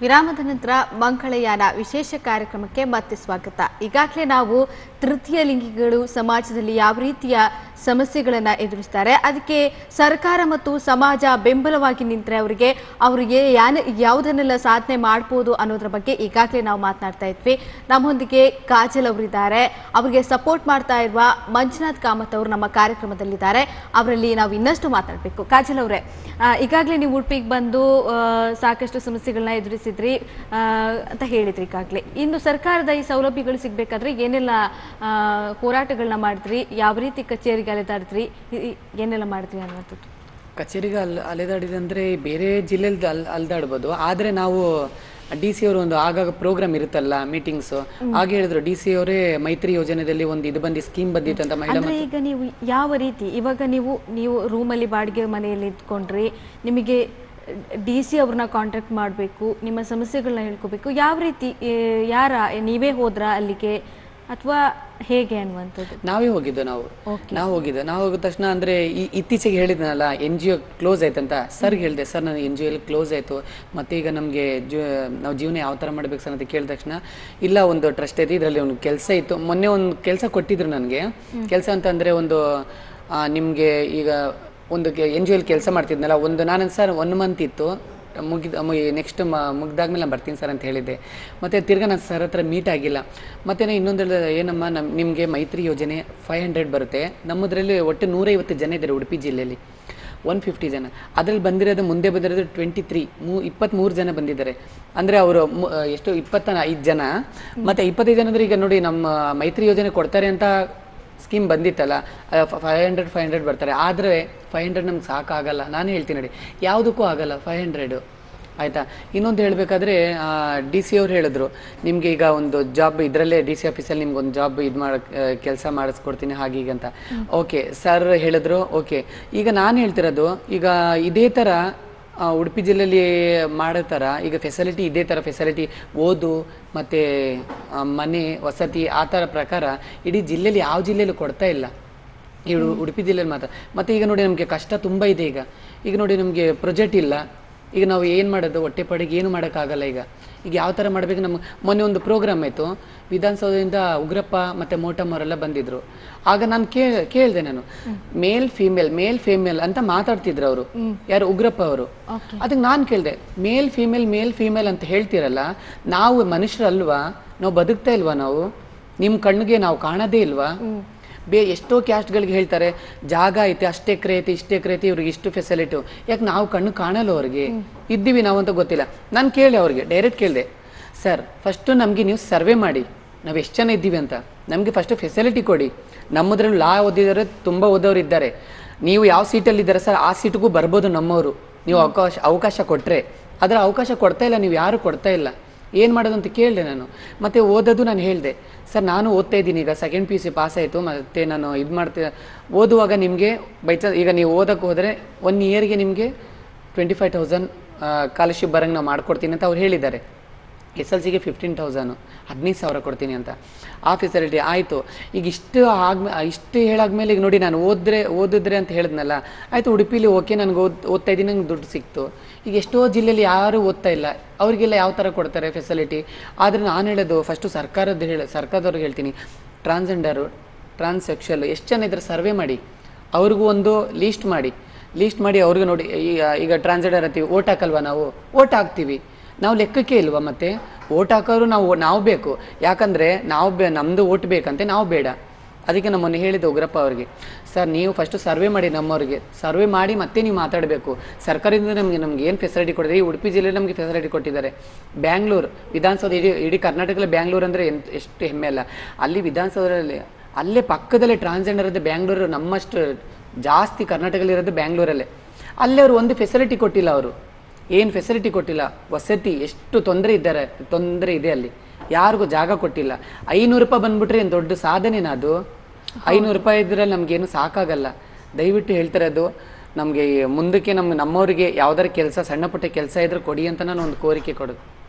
ವಿರಾಮದ ನಂತರ ಮಂಗಳಯಾನ ವಿಶೇಷ ಕಾರ್ಯಕ್ರಮಕ್ಕೆ ಮತ್ತೆ ಸ್ವಾಗತ. ಈಗಾಗಲೇ ನಾವು ತೃತೀಯ ಲಿಂಗಿಗಳು ಸಮಾಜದಲ್ಲಿ ಯಾವ ರೀತಿಯ ಸಮಸ್ಯೆಗಳನ್ನು ಎದುರಿಸ್ತಾರೆ, ಅದಕ್ಕೆ ಸರ್ಕಾರ ಮತ್ತು ಸಮಾಜ ಬೆಂಬಲವಾಗಿ ನಿಂತರೆ ಅವರಿಗೆ ಯಾವುದನ್ನೆಲ್ಲ ಸಾಧನೆ ಮಾಡ್ಬೋದು ಅನ್ನೋದ್ರ ಬಗ್ಗೆ ಈಗಾಗಲೇ ನಾವು ಮಾತನಾಡ್ತಾ ಇದ್ವಿ. ನಮ್ಮೊಂದಿಗೆ ಕಾಜಲ್ ಅವರಿದ್ದಾರೆ. ಅವರಿಗೆ ಸಪೋರ್ಟ್ ಮಾಡ್ತಾ ಇರುವ ಮಂಜುನಾಥ್ ಕಾಮತ್ ಅವರು ನಮ್ಮ ಕಾರ್ಯಕ್ರಮದಲ್ಲಿದ್ದಾರೆ. ಅವರಲ್ಲಿ ನಾವು ಇನ್ನಷ್ಟು ಮಾತಾಡಬೇಕು. ಕಾಜಲ್ ಅವರೇ, ಈಗಾಗಲೇ ನೀವು ಉಡುಪಿಗೆ ಬಂದು ಸಾಕಷ್ಟು ಸಮಸ್ಯೆಗಳನ್ನ ಎದುರಿಸಿದ್ರಿ ಅಂತ ಹೇಳಿದ್ರಿ. ಈಗಾಗಲೇ ಇನ್ನು ಸರ್ಕಾರದ ಈ ಸೌಲಭ್ಯಗಳು ಸಿಗಬೇಕಾದ್ರೆ ಏನೆಲ್ಲ ಹೋರಾಟಗಳನ್ನ ಮಾಡಿದ್ರಿ, ಯಾವ ರೀತಿ ಕಚೇರಿಗೆ ಅಲೆದಾಡಿದ್ರಿ, ಏನೆಲ್ಲ ಮಾಡಿದ್ರಿ ಅನ್ನುವಂಥದ್ದು? ಕಚೇರಿಗೆ ಅಲೆದಾಡಿದಂದ್ರೆ ಬೇರೆ ಜಿಲ್ಲೆಯಲ್ಲಿ ಅಲೆದಾಡ್ಬೋದು, ಆದರೆ ನಾವು DC ಅವರು ಒಂದು ಆಗಾಗ ಪ್ರೋಗ್ರಾಮ್ ಇರುತ್ತಲ್ಲ, ಮೀಟಿಂಗ್ಸ್, ಹಾಗೆ ಹೇಳಿದ್ರು DC ಅವರೇ ಮೈತ್ರಿ ಯೋಜನೆಯಲ್ಲಿ ಒಂದು ಇದು ಬಂದು ಸ್ಕೀಮ್ ಬಂದಿತ್ತು ಅಂತ. ಮಹಿಳಾ ಈಗ ನೀವು ಯಾವ ರೀತಿ ಇವಾಗ ನೀವು ರೂಮಲ್ಲಿ ಬಾಡಿಗೆ ಮನೆಯಲ್ಲಿ ಇದ್ಕೊಂಡ್ರಿ, ನಿಮಗೆ DC ಅವ್ರನ್ನ ಕಾಂಟ್ಯಾಕ್ಟ್ ಮಾಡಬೇಕು, ನಿಮ್ಮ ಸಮಸ್ಯೆಗಳನ್ನ ಹೇಳ್ಕೋಬೇಕು, ಯಾವ ರೀತಿ ನೀವೇ ಹೋದ್ರಾ ಅಲ್ಲಿಗೆ ಅಥವಾ ಹೇಗೆ ಅನ್ನುವಂಥದ್ದು? ನಾವೇ ಹೋಗಿದ್ದು. ನಾವು ಹೋಗಿದ ತಕ್ಷಣ ಅಂದ್ರೆ ಇತ್ತೀಚೆಗೆ ಹೇಳಿದ್ನಲ್ಲ NGO ಕ್ಲೋಸ್ ಆಯ್ತಂತ ಸರ್ಗೆ ಹೇಳಿದೆ. ಸರ್ ನಾನು NGO ಕ್ಲೋಸ್ ಆಯ್ತು, ಮತ್ತೆ ಈಗ ನಮಗೆ ನಾವು ಜೀವನ ಯಾವ ಥರ ಮಾಡ್ಬೇಕು ಸರ್ ಅಂತ ಕೇಳಿದ ತಕ್ಷಣ, ಇಲ್ಲ ಒಂದು ಟ್ರಸ್ಟ್ ಐತಿ, ಇದರಲ್ಲಿ ಒಂದು ಕೆಲಸ ಇತ್ತು, ಮೊನ್ನೆ ಒಂದು ಕೆಲಸ ಕೊಟ್ಟಿದ್ರು ನನಗೆ. ಕೆಲಸ ಅಂತಂದರೆ ಒಂದು ನಿಮಗೆ ಈಗ ಒಂದು NGO ಕೆಲಸ ಮಾಡ್ತಿದ್ನಲ್ಲ, ನಾನು ಸರ್ 1 ಮಂತ್ ಇತ್ತು, ನೆಕ್ಸ್ಟ್ ಮುಗ್ದಾದ್ಮೇಲೆ ನಾನು ಬರ್ತೀನಿ ಸರ್ ಅಂತ ಹೇಳಿದ್ದೆ. ಮತ್ತು ತಿರ್ಗಾ ನಾನು ಸರ್ ಹತ್ರ ಮೀಟ್ ಆಗಿಲ್ಲ. ಮತ್ತು ಇನ್ನೊಂದು ಏನಮ್ಮ, ನಿಮಗೆ ಮೈತ್ರಿ ಯೋಜನೆ 500 ಬರುತ್ತೆ. ನಮ್ಮದ್ರಲ್ಲಿ ಒಟ್ಟು 150 ಜನ ಇದ್ದಾರೆ ಉಡುಪಿ ಜಿಲ್ಲೆಯಲ್ಲಿ, 150 ಜನ. ಅದರಲ್ಲಿ ಬಂದಿರೋದು ಮುಂದೆ ಬಂದಿರೋದು 23 ಜನ ಬಂದಿದ್ದಾರೆ. ಅಂದರೆ ಅವರು ಎಷ್ಟು 25 ಜನ, ಮತ್ತು 25 ಜನ ಅಂದರೆ ಈಗ ನೋಡಿ ನಮ್ಮ ಮೈತ್ರಿ ಯೋಜನೆ ಕೊಡ್ತಾರೆ ಅಂತ ಸ್ಕೀಮ್ ಬಂದಿತ್ತಲ್ಲ, 500 ಬರ್ತಾರೆ. ಆದರೆ 500 ನಮ್ಗೆ ಸಾಕಾಗಲ್ಲ. ನಾನು ಹೇಳ್ತೀನಿ ನೋಡಿ, ಯಾವುದಕ್ಕೂ ಆಗಲ್ಲ 500, ಆಯಿತಾ. ಇನ್ನೊಂದು ಹೇಳಬೇಕಾದ್ರೆ DC ಅವ್ರು ಹೇಳಿದ್ರು, ನಿಮಗೆ ಈಗ ಒಂದು ಜಾಬ್ ಇದರಲ್ಲೇ DC ಆಫೀಸಲ್ಲಿ ನಿಮ್ಗೆ ಒಂದು ಜಾಬ್ ಕೆಲಸ ಮಾಡಿಸ್ಕೊಡ್ತೀನಿ ಹಾಗೆ ಹೀಗೆ ಅಂತ. ಓಕೆ ಸರ್ ಹೇಳಿದ್ರು, ಓಕೆ. ಈಗ ನಾನು ಹೇಳ್ತಿರೋದು, ಈಗ ಇದೇ ಥರ ಉಡುಪಿ ಜಿಲ್ಲೆಯಲ್ಲಿ ಮಾಡೋ ಥರ ಈಗ ಫೆಸಿಲಿಟಿ, ಇದೇ ಥರ ಫೆಸಿಲಿಟಿ, ಓದು ಮತ್ತು ಮನೆ ವಸತಿ ಆ ಥರ ಪ್ರಕಾರ ಇಡೀ ಜಿಲ್ಲೆಯಲ್ಲಿ ಯಾವ ಜಿಲ್ಲೆಯಲ್ಲೂ ಕೊಡ್ತಾ ಇಲ್ಲ, ಈ ಉಡುಪಿ ಜಿಲ್ಲೆಯಲ್ಲಿ ಮಾತ್ರ. ಮತ್ತು ಈಗ ನೋಡಿ ನಮಗೆ ಕಷ್ಟ ತುಂಬ ಇದೆ. ಈಗ ನೋಡಿ ನಮಗೆ ಪ್ರೊಜೆಕ್ಟ್ ಇಲ್ಲ. ಈಗ ನಾವು ಏನು ಮಾಡೋದು, ಹೊಟ್ಟೆಪಾಡಿಗೆ ಏನು ಮಾಡೋಕ್ಕಾಗಲ್ಲ. ಈಗ ಯಾವ ಥರ ಮಾಡಬೇಕು? ನಮ್ಗೆ ಮೊನ್ನೆ ಒಂದು ಪ್ರೋಗ್ರಾಮ್ ಆಯಿತು, ವಿಧಾನಸೌಧದಿಂದ ಉಗ್ರಪ್ಪ ಮತ್ತು ಮೋಟಮ್ ಅವರೆಲ್ಲ ಬಂದಿದ್ರು. ಆಗ ನಾನು ಕೇಳಿದೆ, ನಾನು ಮೇಲ್ ಫೀಮೇಲ್ ಅಂತ ಮಾತಾಡ್ತಿದ್ರು ಅವರು, ಯಾರು ಉಗ್ರಪ್ಪ ಅವರು. ಅದಕ್ಕೆ ನಾನು ಕೇಳಿದೆ, ಮೇಲ್ ಫೀಮೇಲ್ ಅಂತ ಹೇಳ್ತಿರಲ್ಲ, ನಾವು ಮನುಷ್ಯರಲ್ವಾ? ನಾವು ಬದುಕ್ತಾ ಇಲ್ವಾ? ನಾವು ನಿಮ್ಮ ಕಣ್ಣಿಗೆ ನಾವು ಕಾಣೋದೇ ಇಲ್ವಾ? ಎಷ್ಟೋ ಕ್ಯಾಸ್ಟ್ಗಳಿಗೆ ಹೇಳ್ತಾರೆ ಜಾಗ ಐತೆ, ಅಷ್ಟು ಎಕರೆ ಐತೆ, ಇಷ್ಟು ಎಕರೆ ಐತೆ, ಇವ್ರಿಗೆ ಇಷ್ಟು ಫೆಸಿಲಿಟಿ. ಯಾಕೆ ನಾವು ಕಣ್ಣು ಕಾಣಲ್ಲ ಅವ್ರಿಗೆ? ಇದ್ದೀವಿ ನಾವು ಅಂತ ಗೊತ್ತಿಲ್ಲ. ನಾನು ಕೇಳಿದೆ ಅವ್ರಿಗೆ, ಡೈರೆಕ್ಟ್ ಕೇಳಿದೆ, ಸರ್ ಫಸ್ಟು ನಮಗೆ ನೀವು ಸರ್ವೆ ಮಾಡಿ, ನಾವು ಎಷ್ಟು ಜನ ಇದ್ದೀವಿ ಅಂತ. ನಮಗೆ ಫಸ್ಟು ಫೆಸಿಲಿಟಿ ಕೊಡಿ. ನಮ್ಮದ್ರಲ್ಲಿ ಲಾ ಓದಿದರೆ ತುಂಬ ಓದೋರು ಇದ್ದಾರೆ. ನೀವು ಯಾವ ಸೀಟಲ್ಲಿದ್ದಾರೆ ಸರ್, ಆ ಸೀಟಿಗೂ ಬರ್ಬೋದು ನಮ್ಮವರು, ನೀವು ಅವಕಾಶ ಕೊಟ್ಟರೆ. ಅದರ ಅವಕಾಶ ಕೊಡ್ತಾ ಇಲ್ಲ, ನೀವು ಯಾರು ಕೊಡ್ತಾ ಇಲ್ಲ. ಏನು ಮಾಡೋದು ಅಂತ ಕೇಳಿದೆ ನಾನು. ಮತ್ತು ಓದೋದು ನಾನು ಹೇಳಿದೆ, ಸರ್ ನಾನು ಓದ್ತಾ ಇದ್ದೀನಿ, ಈಗ 2nd PUC ಪಾಸ್ ಆಯಿತು, ಮತ್ತು ನಾನು ಇದು ಮಾಡ್ತೀನಿ. ಓದುವಾಗ ನಿಮಗೆ ಈಗ ನೀವು ಓದೋಕ್ಕೆ ಹೋದರೆ 1 ಇಯರ್ಗೆ ನಿಮಗೆ 25,000 ಸ್ಕಾಲರ್ಶಿಪ್ ಬರೋಂಗೆ ನಾವು ಮಾಡ್ಕೊಡ್ತೀನಿ ಅಂತ ಅವ್ರು ಹೇಳಿದ್ದಾರೆ. SLCಗೆ 15,000, 15,000 ಕೊಡ್ತೀನಿ ಅಂತ. ಆ ಫೆಸಿಲಿಟಿ ಆಯಿತು. ಈಗ ಇಷ್ಟು ಹೇಳಾದ್ಮೇಲೆ ಈಗ ನೋಡಿ, ನಾನು ಓದಿದ್ರೆ ಅಂತ ಹೇಳಿದ್ನಲ್ಲ, ಆಯಿತು ಉಡುಪಿಲಿ ಓಕೆ, ನನಗೆ ಓದ್ತಾ ಇದ್ದೀನಿ, ನಂಗೆ ದುಡ್ಡು ಸಿಕ್ತು. ಈಗ ಎಷ್ಟೋ ಜಿಲ್ಲೆಯಲ್ಲಿ ಯಾರೂ ಓದ್ತಾ ಇಲ್ಲ, ಅವರಿಗೆಲ್ಲ ಯಾವ ಥರ ಕೊಡ್ತಾರೆ ಫೆಸಿಲಿಟಿ? ಆದರೆ ನಾನು ಹೇಳೋದು ಫಸ್ಟು ಸರ್ಕಾರದವ್ರಿಗೆ ಹೇಳ್ತೀನಿ, ಟ್ರಾನ್ಸ್ಜೆಂಡರು, ಟ್ರಾನ್ಸ್ಸೆಕ್ಷುವಲ್ ಎಷ್ಟು ಜನ ಇದ್ರೆ ಸರ್ವೆ ಮಾಡಿ, ಅವ್ರಿಗೂ ಒಂದು ಲೀಸ್ಟ್ ಮಾಡಿ ಅವ್ರಿಗೆ ನೋಡಿ. ಈಗ ಟ್ರಾನ್ಸ್ಜೆಂಡರ್ ಅಂತೀವಿ, ಓಟ್ ಹಾಕಲ್ವಾ ನಾವು? ಓಟ್ ಹಾಕ್ತೀವಿ, ನಾವು ಲೆಕ್ಕಕ್ಕೆ ಇಲ್ವಾ? ಮತ್ತು ಓಟ್ ಹಾಕೋರು ನಾವು ಬೇಕು. ಯಾಕಂದರೆ ನಮ್ಮದು ಓಟ್ ಬೇಕಂತೆ, ನಾವು ಬೇಡ. ಅದಕ್ಕೆ ನಾನು ಮೊನ್ನೆ ಹೇಳಿದ್ದೆ ಉಗ್ರಪ್ಪ ಅವ್ರಿಗೆ, ಸರ್ ನೀವು ಫಸ್ಟು ಸರ್ವೆ ಮಾಡಿ, ನಮ್ಮವ್ರಿಗೆ ಸರ್ವೆ ಮಾಡಿ ಮತ್ತೆ ನೀವು ಮಾತಾಡಬೇಕು. ಸರ್ಕಾರದಿಂದ ನಮ್ಗೆ ಏನು ಫೆಸಿಲಿಟಿ ಕೊಟ್ಟಿದೆ, ಈ ಉಡುಪಿ ಜಿಲ್ಲೆಯಲ್ಲಿ ನಮಗೆ ಫೆಸಿಲಿಟಿ ಕೊಟ್ಟಿದ್ದಾರೆ. ಬ್ಯಾಂಗ್ಳೂರು ವಿಧಾನಸೌಧ, ಇಡೀ ಕರ್ನಾಟಕದಲ್ಲಿ ಬ್ಯಾಂಗ್ಳೂರು ಅಂದರೆ ಎಷ್ಟು ಹೆಮ್ಮೆ ಅಲ್ಲ. ಅಲ್ಲಿ ವಿಧಾನಸೌಧದಲ್ಲಿ ಅಲ್ಲೇ ಪಕ್ಕದಲ್ಲೇ ಟ್ರಾನ್ಸ್ಜೆಂಡರ್ ಇರೋದು ಬ್ಯಾಂಗ್ಳೂರು, ನಮ್ಮಷ್ಟು ಜಾಸ್ತಿ ಕರ್ನಾಟಕದಲ್ಲಿರೋದು ಬ್ಯಾಂಗ್ಳೂರಲ್ಲೇ. ಅಲ್ಲೇ ಅವರು ಒಂದು ಫೆಸಿಲಿಟಿ ಕೊಟ್ಟಿಲ್ಲ. ಅವರು ಏನು ಫೆಸಿಲಿಟಿ ಕೊಟ್ಟಿಲ್ಲ. ವಸತಿ ಎಷ್ಟು ತೊಂದರೆ ಇದೆ ಅಲ್ಲಿ, ಯಾರಿಗೂ ಜಾಗ ಕೊಟ್ಟಿಲ್ಲ. 500 ರೂಪಾಯಿ ಬಂದ್ಬಿಟ್ರೆ ಏನು ದೊಡ್ಡ ಸಾಧನೆನಾ ಅದು? 500 ರೂಪಾಯಿ ಇದ್ದರೆ ನಮಗೇನು ಸಾಕಾಗಲ್ಲ. ದಯವಿಟ್ಟು ಹೇಳ್ತಿರೋದು, ನಮಗೆ ಮುಂದಕ್ಕೆ ನಮ್ಮವರಿಗೆ ಯಾವ್ದಾರು ಕೆಲಸ, ಸಣ್ಣ ಪುಟ್ಟ ಕೆಲಸ ಇದ್ರೆ ಕೊಡಿ ಅಂತ ನಾನು ಒಂದು ಕೋರಿಕೆ ಕೊಡೋದು.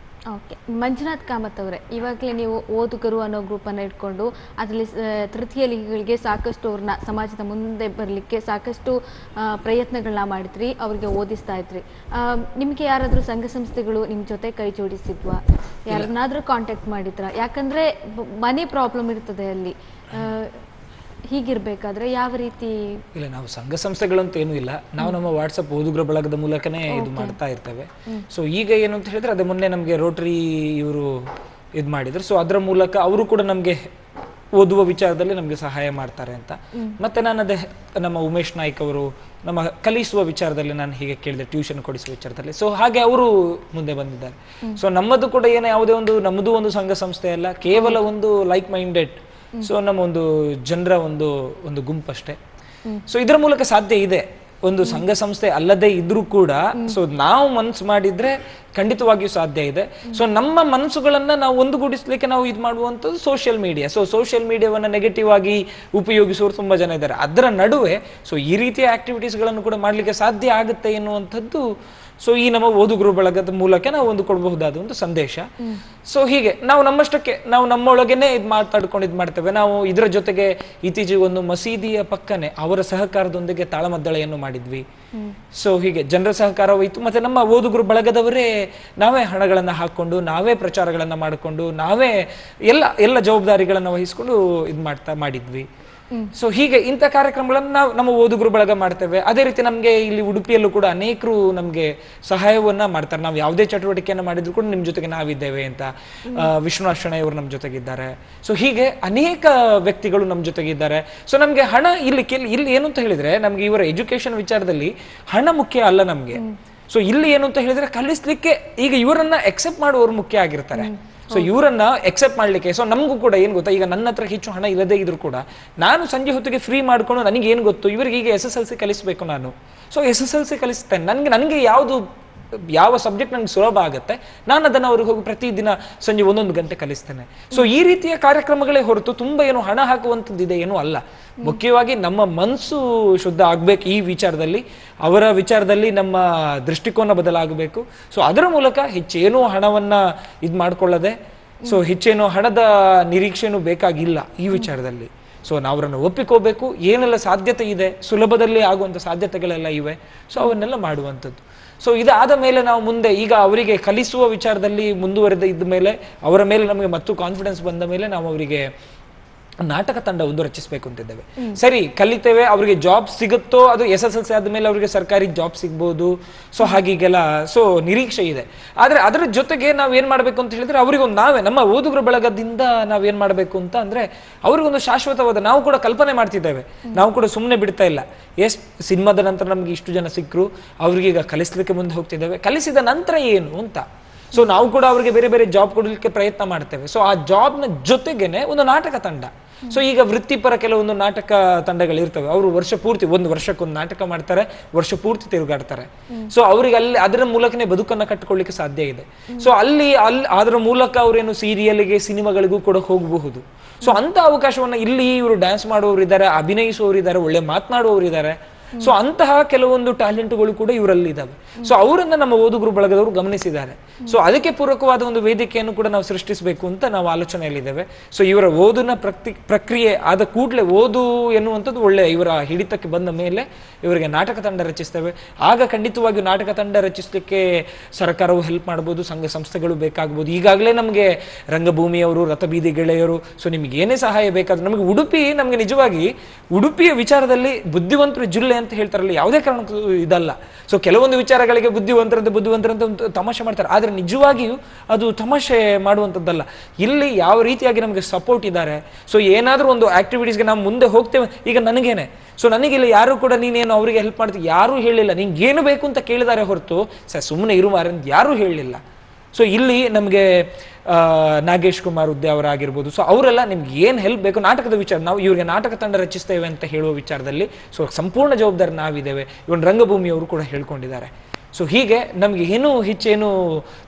ಓಕೆ, ಮಂಜುನಾಥ್ ಕಾಮತ್ ಅವರೇ, ಇವಾಗಲೇ ನೀವು ಓದುಗರು ಅನ್ನೋ ಗ್ರೂಪನ್ನು ಇಟ್ಕೊಂಡು ಅದರಲ್ಲಿ ತೃತೀಯ ಲಿಂಗಿಗಳಿಗೆ ಸಾಕಷ್ಟು ಅವ್ರನ್ನ ಸಮಾಜದ ಮುಂದೆ ಬರಲಿಕ್ಕೆ ಸಾಕಷ್ಟು ಪ್ರಯತ್ನಗಳನ್ನ ಮಾಡಿದ್ರಿ, ಅವರಿಗೆ ಓದಿಸ್ತಾ ಇದ್ರಿ. ನಿಮಗೆ ಯಾರಾದರೂ ಸಂಘ ಸಂಸ್ಥೆಗಳು ನಿಮ್ಮ ಜೊತೆ ಕೈ ಜೋಡಿಸಿದ್ವಾ? ಯಾರನ್ನಾದರೂ ಕಾಂಟ್ಯಾಕ್ಟ್ ಮಾಡಿದ್ರಾ? ಯಾಕಂದರೆ ಮನಿ ಪ್ರಾಬ್ಲಮ್ ಇರ್ತದೆ ಅಲ್ಲಿ. ಹೀಗಿರ್ಬೇಕಾದ್ರೆ ಯಾವ ರೀತಿ? ಇಲ್ಲ, ನಾವು ಸಂಘ ಸಂಸ್ಥೆಗಳಂತೂ ಏನೂ ಇಲ್ಲ. ನಾವು ನಮ್ಮ ವಾಟ್ಸಪ್ ಓದುಗರ ಬಳಗದ ಮೂಲಕನೇ ಇದು ಮಾಡ್ತಾ ಇರ್ತೇವೆ. ಸೊ ಈಗ ಏನು ಅಂತ ಹೇಳಿದ್ರೆ, ಅದೇ ಮೊನ್ನೆ ನಮಗೆ ರೋಟರಿ ಇವರು ಇದು ಮಾಡಿದ್ರು. ಸೊ ಅದರ ಮೂಲಕ ಅವರು ಕೂಡ ನಮಗೆ ಓದುವ ವಿಚಾರದಲ್ಲಿ ನಮಗೆ ಸಹಾಯ ಮಾಡ್ತಾರೆ ಅಂತ. ಮತ್ತೆ ನಾನು ಅದೇ ನಮ್ಮ ಉಮೇಶ್ ನಾಯ್ಕ್ ಅವರು ನಮ್ಮ ಕಲಿಸುವ ವಿಚಾರದಲ್ಲಿ ನಾನು ಹೀಗೆ ಕೇಳಿದೆ, ಟ್ಯೂಷನ್ ಕೊಡಿಸುವ ವಿಚಾರದಲ್ಲಿ. ಸೊ ಹಾಗೆ ಅವರು ಮುಂದೆ ಬಂದಿದ್ದಾರೆ. ಸೊ ನಮ್ಮದು ಕೂಡ ಏನೋ ಯಾವುದೇ ಒಂದು ನಮ್ಮದು ಒಂದು ಸಂಘ ಸಂಸ್ಥೆ ಅಲ್ಲ, ಕೇವಲ ಒಂದು ಲೈಕ್ ಮೈಂಡೆಡ್, ಸೊ ನಮ್ಮ ಒಂದು ಜನರ ಒಂದು ಗುಂಪಷ್ಟೇ. ಸೊ ಇದರ ಮೂಲಕ ಸಾಧ್ಯ ಇದೆ, ಒಂದು ಸಂಘ ಸಂಸ್ಥೆ ಅಲ್ಲದೆ ಇದ್ರೂ ಕೂಡ. ಸೊ ನಾವು ಮನಸ್ಸು ಮಾಡಿದ್ರೆ ಖಂಡಿತವಾಗಿಯೂ ಸಾಧ್ಯ ಇದೆ. ಸೊ ನಮ್ಮ ಮನಸ್ಸುಗಳನ್ನ ನಾವು ಒಂದುಗೂಡಿಸ್ಲಿಕ್ಕೆ ನಾವು ಇದು ಮಾಡುವಂಥದ್ದು ಸೋಷಿಯಲ್ ಮೀಡಿಯಾ. ಸೊ ಸೋಷಿಯಲ್ ಮೀಡಿಯಾವನ್ನ ನೆಗೆಟಿವ್ ಆಗಿ ಉಪಯೋಗಿಸುವವರು ತುಂಬಾ ಜನ ಇದ್ದಾರೆ. ಅದರ ನಡುವೆ ಸೊ ಈ ರೀತಿಯ ಆಕ್ಟಿವಿಟೀಸ್ಗಳನ್ನು ಕೂಡ ಮಾಡ್ಲಿಕ್ಕೆ ಸಾಧ್ಯ ಆಗುತ್ತೆ ಎನ್ನುವಂಥದ್ದು ಸೊ ಈ ನಮ್ಮ ಓದುಗರು ಬಳಗದ ಮೂಲಕ ನಾವು ಒಂದು ಕೊಡಬಹುದಾದ ಒಂದು ಸಂದೇಶ. ಸೊ ಹೀಗೆ ನಾವು ನಮ್ಮಷ್ಟಕ್ಕೆ ನಾವು ನಮ್ಮೊಳಗೇನೆ ಇದು ಮಾತಾಡ್ಕೊಂಡು ಇದು ಮಾಡ್ತೇವೆ. ನಾವು ಇದರ ಜೊತೆಗೆ ಇತ್ತೀಚೆಗೆ ಒಂದು ಮಸೀದಿಯ ಪಕ್ಕನೆ ಅವರ ಸಹಕಾರದೊಂದಿಗೆ ತಾಳಮದ್ದಳೆಯನ್ನು ಮಾಡಿದ್ವಿ. ಸೊ ಹೀಗೆ ಜನರ ಸಹಕಾರವಾಯಿತು. ಮತ್ತೆ ನಮ್ಮ ಓದುಗರು ಬಳಗದವರೇ ನಾವೇ ಹಣಗಳನ್ನ ಹಾಕೊಂಡು, ನಾವೇ ಪ್ರಚಾರಗಳನ್ನ ಮಾಡಿಕೊಂಡು, ನಾವೇ ಎಲ್ಲ ಜವಾಬ್ದಾರಿಗಳನ್ನ ವಹಿಸ್ಕೊಂಡು ಇದು ಮಾಡಿದ್ವಿ. ಸೊ ಹೀಗೆ ಇಂಥ ಕಾರ್ಯಕ್ರಮಗಳನ್ನು ನಾವು ನಮ್ಮ ಓದುಗರು ಬಳಗ ಮಾಡ್ತೇವೆ. ಅದೇ ರೀತಿ ನಮಗೆ ಇಲ್ಲಿ ಉಡುಪಿಯಲ್ಲೂ ಕೂಡ ಅನೇಕರು ನಮಗೆ ಸಹಾಯವನ್ನ ಮಾಡ್ತಾರೆ. ನಾವು ಯಾವುದೇ ಚಟುವಟಿಕೆಯನ್ನು ಮಾಡಿದ್ರು ಕೂಡ ನಿಮ್ಮ ಜೊತೆಗೆ ನಾವಿದ್ದೇವೆ ಅಂತ ವಿಶ್ವನಾಥ್ ಶೆಣೈ ಅವರು ನಮ್ಮ ಜೊತೆಗಿದ್ದಾರೆ. ಸೊ ಹೀಗೆ ಅನೇಕ ವ್ಯಕ್ತಿಗಳು ನಮ್ಮ ಜೊತೆಗಿದ್ದಾರೆ. ಸೊ ನಮಗೆ ಹಣ ಇಲ್ಲಿ ಏನು ಅಂತ ಹೇಳಿದ್ರೆ, ನಮ್ಗೆ ಇವರ ಎಜುಕೇಶನ್ ವಿಚಾರದಲ್ಲಿ ಹಣ ಮುಖ್ಯ ಅಲ್ಲ ನಮ್ಗೆ. ಸೊ ಇಲ್ಲಿ ಏನು ಅಂತ ಹೇಳಿದ್ರೆ, ಕಲಿಸ್ಲಿಕ್ಕೆ ಈಗ ಇವರನ್ನ ಎಕ್ಸೆಪ್ಟ್ ಮಾಡುವವರು ಮುಖ್ಯ ಆಗಿರ್ತಾರೆ. ಸೊ ಇವರನ್ನ ಎಕ್ಸೆಪ್ಟ್ ಮಾಡ್ಲಿಕ್ಕೆ. ಸೊ ನಮಗೂ ಕೂಡ ಏನ್ ಗೊತ್ತಾ, ಈಗ ನನ್ನ ಹತ್ರ ಹೆಚ್ಚು ಹಣ ಇಲ್ಲದೆ ಇದ್ರು ಕೂಡ ನಾನು ಸಂಜೆ ಹೊತ್ತಿಗೆ ಫ್ರೀ ಮಾಡ್ಕೊಂಡು, ನನಗೆ ಏನು ಗೊತ್ತು, ಇವರಿಗೆ ಈಗ SSLC ಕಲಿಸ್ಬೇಕು ನಾನು. So SSLC ಕಲಿಸ್ತೇನೆ. ನನಗೆ ಯಾವ ಸಬ್ಜೆಕ್ಟ್ ನನಗೆ ಸುಲಭ ಆಗುತ್ತೆ, ನಾನು ಅದನ್ನು ಅವ್ರಿಗೆ ಹೋಗಿ ಪ್ರತಿದಿನ ಸಂಜೆ 1 ಗಂಟೆ ಕಲಿಸ್ತೇನೆ. ಸೊ ಈ ರೀತಿಯ ಕಾರ್ಯಕ್ರಮಗಳೇ ಹೊರತು ತುಂಬ ಏನು ಹಣ ಹಾಕುವಂಥದ್ದಿದೆ ಏನೂ ಅಲ್ಲ. ಮುಖ್ಯವಾಗಿ ನಮ್ಮ ಮನಸ್ಸು ಶುದ್ಧ ಆಗ್ಬೇಕು ಈ ವಿಚಾರದಲ್ಲಿ, ಅವರ ವಿಚಾರದಲ್ಲಿ ನಮ್ಮ ದೃಷ್ಟಿಕೋನ ಬದಲಾಗಬೇಕು. ಸೊ ಅದರ ಮೂಲಕ ಹೆಚ್ಚೇನೂ ಹಣವನ್ನ ಇದು ಮಾಡ್ಕೊಳ್ಳದೆ, ಸೊ ಹೆಚ್ಚೇನೋ ಹಣದ ನಿರೀಕ್ಷೆನೂ ಬೇಕಾಗಿಲ್ಲ ಈ ವಿಚಾರದಲ್ಲಿ. ಸೊ ನಾವು ಅವರನ್ನು ಒಪ್ಪಿಕೋಬೇಕು. ಏನೆಲ್ಲ ಸಾಧ್ಯತೆ ಇದೆ, ಸುಲಭದಲ್ಲಿ ಆಗುವಂಥ ಸಾಧ್ಯತೆಗಳೆಲ್ಲ ಇವೆ. ಸೊ ಅವನ್ನೆಲ್ಲ ಮಾಡುವಂಥದ್ದು. ಸೊ ಇದಾದ ಮೇಲೆ ನಾವು ಮುಂದೆ ಈಗ ಅವರಿಗೆ ಕಲಿಸುವ ವಿಚಾರದಲ್ಲಿ ಮುಂದುವರೆದ ಇದ್ದ ಮೇಲೆ, ಅವರ ಮೇಲೆ ನಮಗೆ ಮತ್ತು ಕಾನ್ಫಿಡೆನ್ಸ್ ಬಂದ ಮೇಲೆ ನಾವು ಅವರಿಗೆ ನಾಟಕ ತಂಡ ಒಂದು ರಚಿಸಬೇಕು ಅಂತಿದ್ದೇವೆ. ಸರಿ, ಕಲಿತೇವೆ, ಅವರಿಗೆ ಜಾಬ್ ಸಿಗುತ್ತೋ, ಅದು SSLC ಆದ್ಮೇಲೆ ಅವರಿಗೆ ಸರ್ಕಾರಿ ಜಾಬ್ ಸಿಗ್ಬೋದು. ಸೊ ಹಾಗೀಗೆಲ್ಲ ಸೊ ನಿರೀಕ್ಷೆ ಇದೆ. ಆದ್ರೆ ಅದರ ಜೊತೆಗೆ ನಾವ್ ಏನ್ ಮಾಡ್ಬೇಕು ಅಂತ ಹೇಳಿದ್ರೆ, ಅವರಿಗೊಂದು ನಾವೇ ನಮ್ಮ ಓದುಗರ ಬಳಗದಿಂದ ನಾವೇನ್ ಮಾಡ್ಬೇಕು ಅಂತ ಅಂದ್ರೆ, ಅವ್ರಿಗೊಂದು ಶಾಶ್ವತವಾದ, ನಾವು ಕೂಡ ಕಲ್ಪನೆ ಮಾಡ್ತಿದ್ದೇವೆ, ನಾವು ಕೂಡ ಸುಮ್ಮನೆ ಬಿಡ್ತಾ ಇಲ್ಲ. ಸಿನಿಮಾದ ನಂತರ ನಮ್ಗೆ ಇಷ್ಟು ಜನ ಸಿಕ್ಕರು, ಅವ್ರಿಗೆ ಈಗ ಕಲಿಸ್ಲಿಕ್ಕೆ ಮುಂದೆ ಹೋಗ್ತಿದ್ದೇವೆ, ಕಲಿಸಿದ ನಂತರ ಏನು ಅಂತ. ಸೊ ನಾವು ಕೂಡ ಅವರಿಗೆ ಬೇರೆ ಬೇರೆ ಜಾಬ್ ಕೊಡಲಿಕ್ಕೆ ಪ್ರಯತ್ನ ಮಾಡ್ತೇವೆ. ಸೊ ಆ ಜಾಬ್ನ ಜೊತೆಗೇನೆ ಒಂದು ನಾಟಕ ತಂಡ. ಸೊ ಈಗ ವೃತ್ತಿಪರ ಕೆಲವೊಂದು ನಾಟಕ ತಂಡಗಳು ಇರ್ತವೆ. ಅವರು ವರ್ಷ ಪೂರ್ತಿ, 1 ವರ್ಷಕ್ಕೊಂದು ನಾಟಕ ಮಾಡ್ತಾರೆ, ವರ್ಷ ಪೂರ್ತಿ ತಿರುಗಾಡ್ತಾರೆ. ಸೊ ಅವ್ರಿಗೆ ಅಲ್ಲಿ ಅದರ ಮೂಲಕನೇ ಬದುಕನ್ನ ಕಟ್ಟಿಕೊಳ್ಳಿಕ್ಕೆ ಸಾಧ್ಯ ಇದೆ. ಸೊ ಅಲ್ಲಿ ಅದರ ಮೂಲಕ ಅವರೇನು ಸೀರಿಯಲ್ಗೆ, ಸಿನಿಮಾಗಳಿಗೂ ಕೂಡ ಹೋಗಬಹುದು. ಸೊ ಅಂತ ಅವಕಾಶವನ್ನ ಇಲ್ಲಿ ಇವರು ಡ್ಯಾನ್ಸ್ ಮಾಡುವವರು ಇದ್ದಾರೆ, ಅಭಿನಯಿಸುವವರು ಇದ್ದಾರೆ, ಒಳ್ಳೆ ಮಾತನಾಡುವವರು ಇದ್ದಾರೆ. ಸೊ ಅಂತಹ ಕೆಲವೊಂದು ಟ್ಯಾಲೆಂಟ್ಗಳು ಕೂಡ ಇವರಲ್ಲಿ ಇದಾವೆ. ಸೊ ಅವರನ್ನ ನಮ್ಮ ಓದುಗರು ಬಳಗದವರು ಗಮನಿಸಿದ್ದಾರೆ. ಸೊ ಅದಕ್ಕೆ ಪೂರಕವಾದ ಒಂದು ವೇದಿಕೆಯನ್ನು ಕೂಡ ನಾವು ಸೃಷ್ಟಿಸಬೇಕು ಅಂತ ನಾವು ಆಲೋಚನೆಯಲ್ಲಿದ್ದೇವೆ. ಸೊ ಇವರ ಓದಿನ ಪ್ರಕ್ರಿಯೆ ಆದ ಕೂಡಲೇ, ಓದು ಎನ್ನುವಂಥದ್ದು ಒಳ್ಳೆ ಇವರ ಹಿಡಿತಕ್ಕೆ ಬಂದ ಮೇಲೆ ಇವರಿಗೆ ನಾಟಕ ತಂಡ ರಚಿಸ್ತೇವೆ. ಆಗ ಖಂಡಿತವಾಗಿಯೂ ನಾಟಕ ತಂಡ ರಚಿಸಲಿಕ್ಕೆ ಸರ್ಕಾರವು ಹೆಲ್ಪ್ ಮಾಡ್ಬೋದು, ಸಂಘ ಸಂಸ್ಥೆಗಳು ಬೇಕಾಗ್ಬೋದು. ಈಗಾಗಲೇ ನಮಗೆ ರಂಗಭೂಮಿಯವರು, ರಥಬೀದಿ ಗೆಳೆಯರು, ಸೊ ನಿಮ್ಗೆ ಏನೇ ಸಹಾಯ ಬೇಕಾದ್ರೂ ನಮಗೆ ಉಡುಪಿ, ನಮಗೆ ನಿಜವಾಗಿ ಉಡುಪಿಯ ವಿಚಾರದಲ್ಲಿ ಬುದ್ಧಿವಂತರ ಜಿಲ್ಲೆ ಅಂತ ಹೇಳ್ತಾರಲ್ಲ, ಯಾವುದೇ ಕಾರಣಕ್ಕೂ ಇದಲ್ಲ. ಸೊ ಕೆಲವೊಂದು ವಿಚಾರಗಳಿಗೆ ಬುದ್ಧಿವಂತರಂತ ತಮಾಷೆ ಮಾಡ್ತಾರೆ, ಆದ್ರೆ ನಿಜವಾಗಿಯೂ ಅದು ತಮಾಷೆ ಮಾಡುವಂಥದ್ದಲ್ಲ. ಇಲ್ಲಿ ಯಾವ ರೀತಿಯಾಗಿ ನಮಗೆ ಸಪೋರ್ಟ್ ಇದ್ದಾರೆ. ಸೊ ಏನಾದರೂ ಒಂದು ಆಕ್ಟಿವಿಟೀಸ್ಗೆ ನಾವು ಮುಂದೆ ಹೋಗ್ತೇವೆ. ಈಗ ನನಗೇನೆ, ಸೊ ನನಗಿಲ್ಲ ಯಾರು ಕೂಡ ನೀನೇನು ಅವರಿಗೆ ಹೆಲ್ಪ್ ಮಾಡ್ತೀವಿ ಯಾರೂ ಹೇಳಿಲ್ಲ, ನಿಂಗೆ ಏನು ಬೇಕು ಅಂತ ಕೇಳಿದಾರೆ ಹೊರತು ಸುಮ್ಮನೆ ಇರುವಾರೆ ಅಂತ ಯಾರೂ ಹೇಳಲಿಲ್ಲ. ಸೊ ಇಲ್ಲಿ ನಮಗೆ ನಾಗೇಶ್ ಕುಮಾರ್ ಉದ್ದೆ ಅವರಾಗಿರ್ಬೋದು, ಸೊ ಅವರೆಲ್ಲ ನಿಮ್ಗೆ ಏನು ಹೆಲ್ಪ್ ಬೇಕು, ನಾಟಕದ ವಿಚಾರ, ನಾವು ಇವ್ರಿಗೆ ನಾಟಕ ತಂಡ ರಚಿಸ್ತೇವೆ ಅಂತ ಹೇಳುವ ವಿಚಾರದಲ್ಲಿ ಸೊ ಸಂಪೂರ್ಣ ಜವಾಬ್ದಾರಿ ನಾವಿದ್ದೇವೆ. ಇವನ್ ರಂಗಭೂಮಿಯವರು ಕೂಡ ಹೇಳ್ಕೊಂಡಿದ್ದಾರೆ. ಸೊ ಹೀಗೆ ನಮ್ಗೆ ಏನೂ ಹೆಚ್ಚೇನು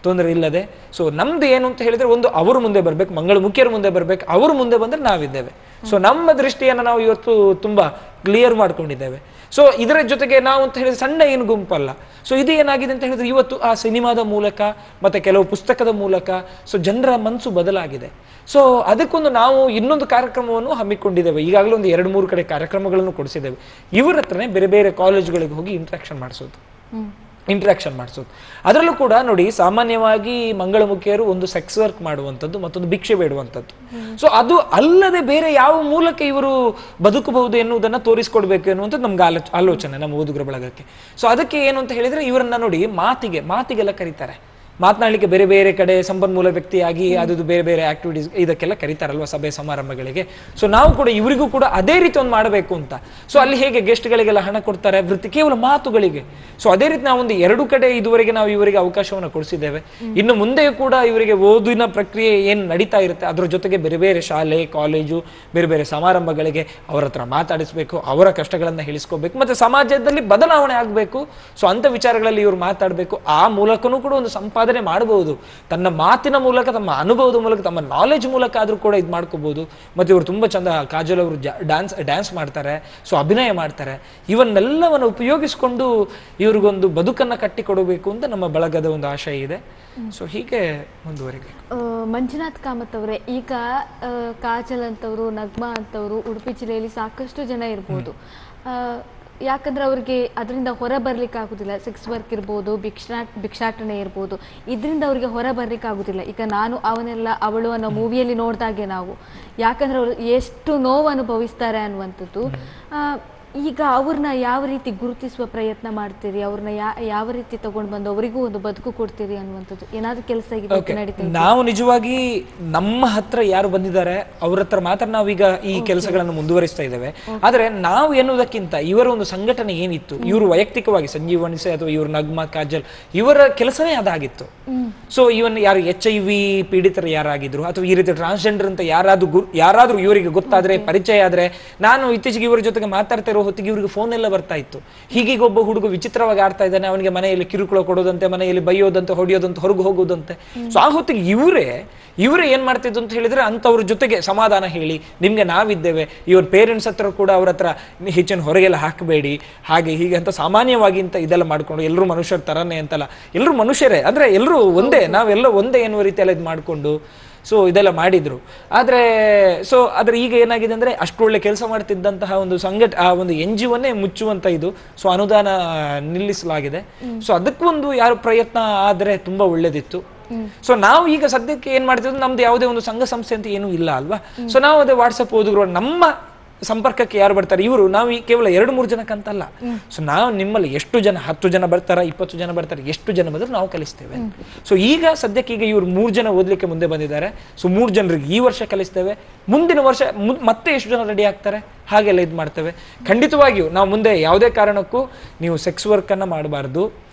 ತೊಂದರೆ ಇಲ್ಲದೆ, ಸೊ ನಮ್ದು ಏನು ಅಂತ ಹೇಳಿದ್ರೆ, ಒಂದು ಅವರು ಮುಂದೆ ಬರ್ಬೇಕು, ಮಂಗಳ ಮುಖ್ಯರು ಮುಂದೆ ಬರ್ಬೇಕು, ಅವರು ಮುಂದೆ ಬಂದ್ರೆ ನಾವಿದ್ದೇವೆ. ಸೊ ನಮ್ಮ ದೃಷ್ಟಿಯನ್ನು ನಾವು ಇವತ್ತು ತುಂಬಾ ಕ್ಲಿಯರ್ ಮಾಡ್ಕೊಂಡಿದ್ದೇವೆ. ಸೊ ಇದರ ಜೊತೆಗೆ ನಾವು ಅಂತ ಹೇಳಿದ್ರೆ ಸಣ್ಣ ಏನು ಗುಂಪಲ್ಲ. ಸೊ ಇದು ಏನಾಗಿದೆ ಅಂತ ಹೇಳಿದ್ರೆ ಇವತ್ತು ಆ ಸಿನಿಮಾದ ಮೂಲಕ ಮತ್ತೆ ಕೆಲವು ಪುಸ್ತಕದ ಮೂಲಕ ಸೊ ಜನರ ಮನಸ್ಸು ಬದಲಾಗಿದೆ. ಸೊ ಅದಕ್ಕೊಂದು ನಾವು ಇನ್ನೊಂದು ಕಾರ್ಯಕ್ರಮವನ್ನು ಹಮ್ಮಿಕೊಂಡಿದ್ದೇವೆ. ಈಗಾಗಲೇ ಒಂದು 2-3 ಕಡೆ ಕಾರ್ಯಕ್ರಮಗಳನ್ನು ಕೊಡಿಸಿದ್ದೇವೆ. ಇವರ ಹತ್ರನೇ ಬೇರೆ ಬೇರೆ ಕಾಲೇಜುಗಳಿಗೆ ಹೋಗಿ ಇಂಟ್ರಾಕ್ಷನ್ ಮಾಡಿಸೋದು. ಅದರಲ್ಲೂ ಕೂಡ ನೋಡಿ, ಸಾಮಾನ್ಯವಾಗಿ ಮಂಗಳಮುಖಿಯರು ಒಂದು ಸೆಕ್ಸ್ ವರ್ಕ್ ಮಾಡುವಂಥದ್ದು, ಮತ್ತೊಂದು ಭಿಕ್ಷೆ ಬೇಡುವಂಥದ್ದು. ಸೊ ಅದು ಅಲ್ಲದೆ ಬೇರೆ ಯಾವ ಮೂಲಕ ಇವರು ಬದುಕಬಹುದು ಎನ್ನುವುದನ್ನ ತೋರಿಸ್ಕೊಡ್ಬೇಕು ಎನ್ನುವಂಥದ್ದು ನಮ್ಗೆ ಆಲೋಚನೆ ನಮ್ಮ ಓದುಗರ ಬಳಗಕ್ಕೆ. ಸೊ ಅದಕ್ಕೆ ಏನು ಅಂತ ಹೇಳಿದ್ರೆ ಇವರನ್ನ ನೋಡಿ ಮಾತಿಗೆಲ್ಲ ಕರೀತಾರೆ. ಮಾತನಾಡಲಿಕ್ಕೆ ಬೇರೆ ಬೇರೆ ಕಡೆ ಸಂಪನ್ಮೂಲ ವ್ಯಕ್ತಿಯಾಗಿ ಅದು ಬೇರೆ ಬೇರೆ ಆಕ್ಟಿವಿಟೀಸ್ ಇದಕ್ಕೆಲ್ಲ ಕರೀತಾರಲ್ವ, ಸಭೆ ಸಮಾರಂಭಗಳಿಗೆ. ಸೊ ನಾವು ಕೂಡ ಇವರಿಗೂ ಕೂಡ ಅದೇ ರೀತಿ ಒಂದು ಮಾಡಬೇಕು ಅಂತ. ಸೊ ಅಲ್ಲಿ ಹೇಗೆ ಗೆಸ್ಟ್ಗಳಿಗೆಲ್ಲ ಹಣ ಕೊಡ್ತಾರೆ ಕೇವಲ ಮಾತುಗಳಿಗೆ. ಸೊ ಅದೇ ರೀತಿ ನಾವು ಒಂದು 2 ಕಡೆ ಇದುವರೆಗೆ ನಾವು ಇವರಿಗೆ ಅವಕಾಶವನ್ನು ಕೊಡಿಸಿದ್ದೇವೆ. ಇನ್ನು ಮುಂದೆಯೂ ಕೂಡ ಇವರಿಗೆ ಓದಿನ ಪ್ರಕ್ರಿಯೆ ಏನು ನಡೀತಾ ಇರುತ್ತೆ ಅದರ ಜೊತೆಗೆ ಬೇರೆ ಬೇರೆ ಶಾಲೆ ಕಾಲೇಜು ಬೇರೆ ಬೇರೆ ಸಮಾರಂಭಗಳಿಗೆ ಅವರ ಹತ್ರ ಮಾತಾಡಿಸ್ಬೇಕು, ಅವರ ಕಷ್ಟಗಳನ್ನ ಹೇಳಿಸ್ಕೋಬೇಕು, ಮತ್ತೆ ಸಮಾಜದಲ್ಲಿ ಬದಲಾವಣೆ ಆಗಬೇಕು. ಸೊ ಅಂತ ವಿಚಾರಗಳಲ್ಲಿ ಇವರು ಮಾತಾಡಬೇಕು. ಆ ಮೂಲಕನೂ ಕೂಡ ಒಂದು ಸಂಪಾದನೆ ಮಾಡಬಹುದು. ತನ್ನ ಮಾತಿನ ಮೂಲಕ, ತಮ್ಮ ಅನುಭವದ ಮೂಲಕ, ತಮ್ಮ ನಾಲೆಜ್ ಮೂಲಕ ಆದ್ರೂ ಕೂಡ ಇದು ಮಾಡ್ಕೋಬಹುದು. ಮತ್ತೆ ಇವರು ತುಂಬಾ ಚಂದ, ಕಾಜಲ್ ಅವರು ಡ್ಯಾನ್ಸ್ ಮಾಡ್ತಾರೆ, ಸೊ ಅಭಿನಯ ಮಾಡ್ತಾರೆ. ಇವನ್ನೆಲ್ಲವನ್ನು ಉಪಯೋಗಿಸಿಕೊಂಡು ಇವ್ರಿಗೊಂದು ಬದುಕನ್ನ ಕಟ್ಟಿಕೊಡಬೇಕು ಅಂತ ನಮ್ಮ ಬಳಗದ ಒಂದು ಆಶಯ ಇದೆ. ಸೊ ಹೀಗೆ ಮುಂದುವರಿಬೇಕು. ಮಂಜುನಾಥ್ ಕಾಮತ್ ಅವರೇ, ಈಗ ಕಾಜಲ್ ಅಂತವರು, ನಗ್ಮಾ ಅಂತವರು ಉಡುಪಿ ಜಿಲ್ಲೆಯಲ್ಲಿ ಸಾಕಷ್ಟು ಜನ ಇರ್ಬೋದು. ಯಾಕಂದ್ರೆ ಅವ್ರಿಗೆ ಅದರಿಂದ ಹೊರ ಬರ್ಲಿಕ್ಕೆ ಆಗುದಿಲ್ಲ. ಸೆಕ್ಸ್ ವರ್ಕ್ ಇರ್ಬೋದು, ಭಿಕ್ಷಾಟನೆ ಇರ್ಬೋದು, ಇದರಿಂದ ಅವ್ರಿಗೆ ಹೊರ ಬರ್ಲಿಕ್ಕೆ ಆಗುದಿಲ್ಲ. ಈಗ ನಾನು ಅವಳು ಅನ್ನೋ ಮೂವಿಯಲ್ಲಿ ನೋಡಿದಾಗೆ ನಾವು, ಯಾಕಂದ್ರೆ ಅವರು ಎಷ್ಟು ನೋವು ಅನುಭವಿಸ್ತಾರೆ ಅನ್ನುವಂಥದ್ದು. ಈಗ ಅವ್ರನ್ನ ಯಾವ ರೀತಿ ಗುರುತಿಸುವ ಪ್ರಯತ್ನ ಮಾಡ್ತೀರಿ? ಅವ್ರನ್ನ ಯಾವ ರೀತಿ ತಗೊಂಡು ಬಂದು ಅವರಿಗೂ ಒಂದು ಬದುಕು ಕೊಡ್ತೀರಿ ಅನ್ನುವಂಥದ್ದು ಏನಾದ್ರು ಕೆಲಸ ನಡೀತಾ? ನಾವು ನಿಜವಾಗಿ ನಮ್ಮ ಹತ್ರ ಯಾರು ಬಂದಿದ್ದಾರೆ ಅವ್ರ ಹತ್ರ ಮಾತ್ರ ನಾವೀಗ ಈ ಕೆಲಸಗಳನ್ನು ಮುಂದುವರಿಸ್ತಾ ಇದ್ದೇವೆ. ಆದ್ರೆ ನಾವು ಎನ್ನುವುದಕ್ಕಿಂತ ಇವರ ಒಂದು ಸಂಘಟನೆ ಏನಿತ್ತು, ಇವರು ವೈಯಕ್ತಿಕವಾಗಿ ಸಂಜೀವ್ ವನಿಸೆ ಅಥವಾ ಇವರು ನಗ್ಮಾ, ಕಾಜಲ್, ಇವರ ಕೆಲಸನೇ ಅದಾಗಿತ್ತು. ಸೊ ಇವನ್ ಯಾರು HIV ಪೀಡಿತರು ಯಾರಾಗಿದ್ರು ಅಥವಾ ಈ ರೀತಿ ಟ್ರಾನ್ಸ್ಜೆಂಡರ್ ಅಂತ ಯಾರಾದ್ರೂ ಇವರಿಗೆ ಗೊತ್ತಾದ್ರೆ, ಪರಿಚಯ ಆದ್ರೆ, ನಾನು ಇತ್ತೀಚೆಗೆ ಇವರ ಜೊತೆಗೆ ಮಾತಾಡ್ತಾ ಹೊತ್ತಿಗೆ ಇವ್ರಿಗೆ ಫೋನ್ ಎಲ್ಲ ಬರ್ತಾ ಇತ್ತು. ಹೀಗೀಗ ಒಬ್ಬ ಹುಡುಗ ವಿಚಿತ್ರವಾಗಿ ಆಡ್ತಾ ಇದ್ದಾನೆ, ಅವನಿಗೆ ಮನೆಯಲ್ಲಿ ಕಿರುಕುಳ ಕೊಡೋದಂತೆ, ಮನೆಯಲ್ಲಿ ಬೈಯೋದಂತೆ, ಹೊಡೆಯೋದಂತೆ, ಹೊರಗೆ ಹೋಗೋದಂತೆ. ಸೊ ಆ ಹೊತ್ತಿಗೆ ಇವರೇ ಏನ್ ಮಾಡ್ತಿದ್ದು ಅಂತ ಹೇಳಿದ್ರೆ ಅಂತವ್ರ ಜೊತೆಗೆ ಸಮಾಧಾನ ಹೇಳಿ, ನಿಮ್ಗೆ ನಾವಿದ್ದೇವೆ, ಇವ್ರ ಪೇರೆಂಟ್ಸ್ ಹತ್ರ ಕೂಡ ಅವ್ರ ಹತ್ರ ಹೆಚ್ಚಿನ ಹೊರಗೆಲ್ಲ ಹಾಕಬೇಡಿ, ಹಾಗೆ ಹೀಗೆ ಅಂತ ಸಾಮಾನ್ಯವಾಗಿ ಅಂತ ಇದೆಲ್ಲ ಮಾಡ್ಕೊಂಡು, ಎಲ್ಲರೂ ಮನುಷ್ಯರ ತರನೇ ಅಂತಲ್ಲ, ಎಲ್ಲರೂ ಮನುಷ್ಯರೇ, ಅಂದ್ರೆ ಎಲ್ಲರೂ ಒಂದೇ, ನಾವೆಲ್ಲ ಒಂದೇ ಎನ್ನುವ ರೀತಿಯೆಲ್ಲ ಇದು ಮಾಡಿಕೊಂಡು ಸೊ ಇದೆಲ್ಲ ಮಾಡಿದ್ರು. ಆದ್ರೆ ಈಗ ಏನಾಗಿದೆ ಅಂದ್ರೆ ಅಷ್ಟು ಒಳ್ಳೆ ಕೆಲಸ ಮಾಡ್ತಿದ್ದಂತಹ ಒಂದು ಆ ಒಂದು NGO-ವನ್ನೇ ಮುಚ್ಚುವಂತ ಇದು, ಸೊ ಅನುದಾನ ನಿಲ್ಲಿಸಲಾಗಿದೆ. ಸೊ ಅದಕ್ಕೊಂದು ಯಾರು ಪ್ರಯತ್ನ ಆದ್ರೆ ತುಂಬಾ ಒಳ್ಳೇದಿತ್ತು. ಸೊ ನಾವು ಈಗ ಸದ್ಯಕ್ಕೆ ಏನ್ ಮಾಡ್ತಿದ್ವಿ, ನಮ್ದು ಯಾವುದೇ ಒಂದು ಸಂಘ ಸಂಸ್ಥೆ ಅಂತ ಏನೂ ಇಲ್ಲ ಅಲ್ವಾ. ಸೊ ನಾವು ಅದೇ ವಾಟ್ಸಪ್ ಓದುಗರು, ನಮ್ಮ ಸಂಪರ್ಕಕ್ಕೆ ಯಾರು ಬರ್ತಾರೆ ಇವರು, ನಾವು ಕೇವಲ 2-3 ಜನಕ್ಕಂತಲ್ಲ. ಸೊ ನಾವು ನಿಮ್ಮಲ್ಲಿ ಎಷ್ಟು ಜನ, 10 ಜನ ಬರ್ತಾರ, 20 ಜನ ಬರ್ತಾರೆ, ಎಷ್ಟು ಜನ ಬಂದ್ರೆ ನಾವು ಕಲಿಸ್ತೇವೆ. ಸೊ ಈಗ ಸದ್ಯಕ್ಕೆ ಇವರು 3 ಜನ ಓದ್ಲಿಕ್ಕೆ ಮುಂದೆ ಬಂದಿದ್ದಾರೆ. ಸೊ 3 ಜನರಿಗೆ ಈ ವರ್ಷ ಕಲಿಸ್ತೇವೆ. ಮುಂದಿನ ವರ್ಷ ಮತ್ತೆ ಎಷ್ಟು ಜನ ರೆಡಿ ಆಗ್ತಾರೆ ಹಾಗೆಲ್ಲ ಇದು ಮಾಡ್ತೇವೆ. ಖಂಡಿತವಾಗಿಯೂ ನಾವು ಮುಂದೆ ಯಾವುದೇ ಕಾರಣಕ್ಕೂ ನೀವು ಸೆಕ್ಸ್ ವರ್ಕ್ ಅನ್ನ ಮಾಡಬಾರ್ದು,